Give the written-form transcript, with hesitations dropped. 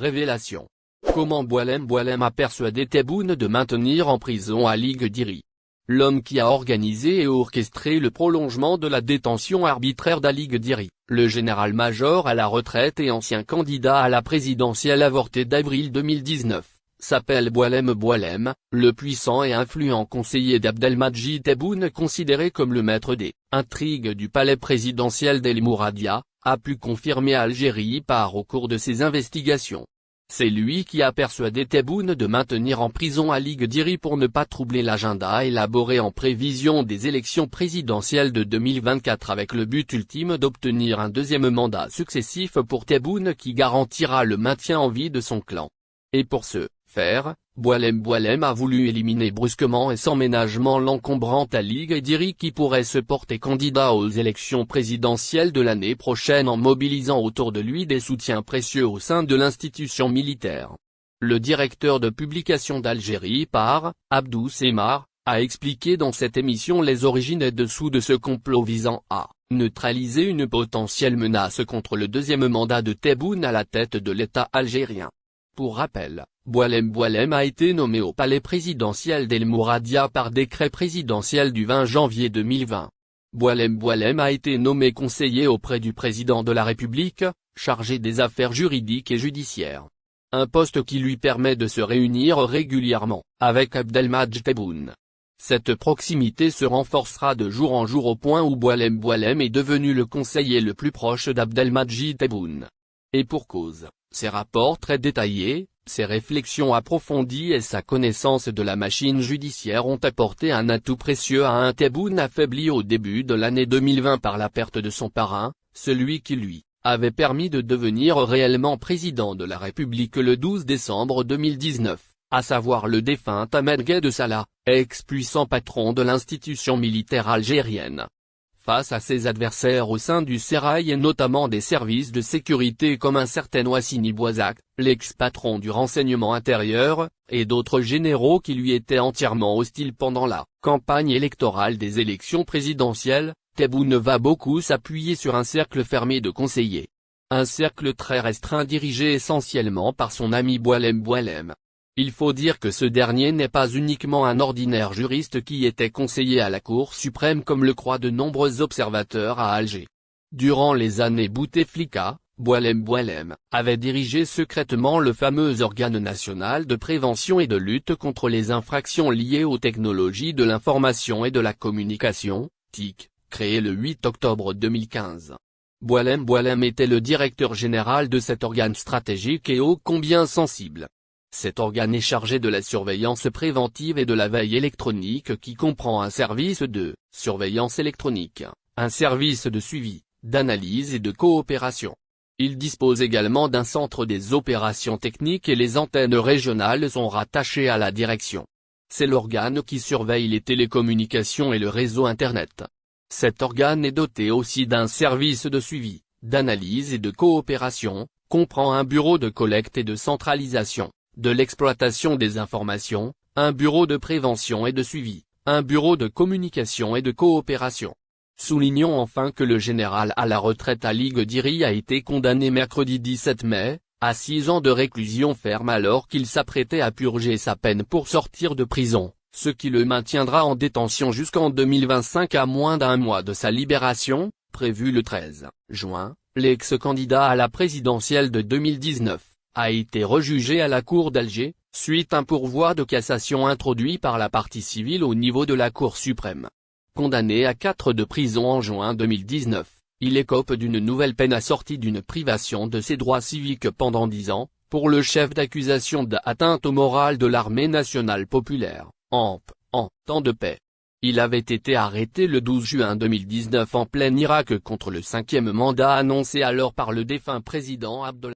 révélation. Comment Boualem a persuadé Tebboune de maintenir en prison Ali Guediri. L'homme qui a organisé et orchestré le prolongement de la détention arbitraire d'Ali Guediri, le général-major à la retraite et ancien candidat à la présidentielle avortée d'avril 2019, s'appelle Boualem, le puissant et influent conseiller d'Abdelmadjid Tebboune considéré comme le maître des intrigues du palais présidentiel d'El Mouradia, a pu confirmer Algérie au cours de ses investigations. C'est lui qui a persuadé Tebboune de maintenir en prison Ali Guediri pour ne pas troubler l'agenda élaboré en prévision des élections présidentielles de 2024 avec le but ultime d'obtenir un deuxième mandat successif pour Tebboune qui garantira le maintien en vie de son clan. Et pour ce faire, Boualem a voulu éliminer brusquement et sans ménagement l'encombrant Ali Guediri qui pourrait se porter candidat aux élections présidentielles de l'année prochaine en mobilisant autour de lui des soutiens précieux au sein de l'institution militaire. Le directeur de publication d'Algérie Abdou Semar, a expliqué dans cette émission les origines et dessous de ce complot visant à neutraliser une potentielle menace contre le deuxième mandat de Tebboune à la tête de l'État algérien. Pour rappel, Boualem a été nommé au palais présidentiel d'El Mouradia par décret présidentiel du 20 janvier 2020. Boualem a été nommé conseiller auprès du président de la République, chargé des affaires juridiques et judiciaires. Un poste qui lui permet de se réunir régulièrement avec Abdelmadjid Tebboune. Cette proximité se renforcera de jour en jour au point où Boualem est devenu le conseiller le plus proche d'Abdelmadjid Tebboune. Et pour cause, ses rapports très détaillés, ses réflexions approfondies et sa connaissance de la machine judiciaire ont apporté un atout précieux à un Tebboune affaibli au début de l'année 2020 par la perte de son parrain, celui qui lui avait permis de devenir réellement président de la République le 12 décembre 2019, à savoir le défunt Ahmed Gaïd Salah, ex-puissant patron de l'institution militaire algérienne. Face à ses adversaires au sein du sérail et notamment des services de sécurité comme un certain Ouassini Bouazak, l'ex-patron du renseignement intérieur, et d'autres généraux qui lui étaient entièrement hostiles pendant la campagne électorale des élections présidentielles, Tebboune va beaucoup s'appuyer sur un cercle fermé de conseillers. Un cercle très restreint dirigé essentiellement par son ami Boualem. Il faut dire que ce dernier n'est pas uniquement un ordinaire juriste qui était conseiller à la Cour suprême comme le croient de nombreux observateurs à Alger. Durant les années Bouteflika, Boualem avait dirigé secrètement le fameux organe national de prévention et de lutte contre les infractions liées aux technologies de l'information et de la communication, TIC, créé le 8 octobre 2015. Boualem était le directeur général de cet organe stratégique et ô combien sensible. Cet organe est chargé de la surveillance préventive et de la veille électronique qui comprend un service de surveillance électronique, un service de suivi, d'analyse et de coopération. Il dispose également d'un centre des opérations techniques et les antennes régionales sont rattachées à la direction. C'est l'organe qui surveille les télécommunications et le réseau Internet. Cet organe est doté aussi d'un service de suivi, d'analyse et de coopération, comprend un bureau de collecte et de centralisation de l'exploitation des informations, un bureau de prévention et de suivi, un bureau de communication et de coopération. Soulignons enfin que le général à la retraite Ali Guediri a été condamné mercredi 17 mai, à 6 ans de réclusion ferme alors qu'il s'apprêtait à purger sa peine pour sortir de prison, ce qui le maintiendra en détention jusqu'en 2025 à moins d'un mois de sa libération, prévue le 13 juin, l'ex-candidat à la présidentielle de 2019. A été rejugé à la Cour d'Alger, suite à un pourvoi de cassation introduit par la partie civile au niveau de la Cour suprême. Condamné à 4 ans de prison en juin 2019, il écope d'une nouvelle peine assortie d'une privation de ses droits civiques pendant 10 ans, pour le chef d'accusation d'atteinte au moral de l'armée nationale populaire, en temps de paix. Il avait été arrêté le 12 juin 2019 en plein Irak contre le 5e mandat annoncé alors par le défunt président Abdel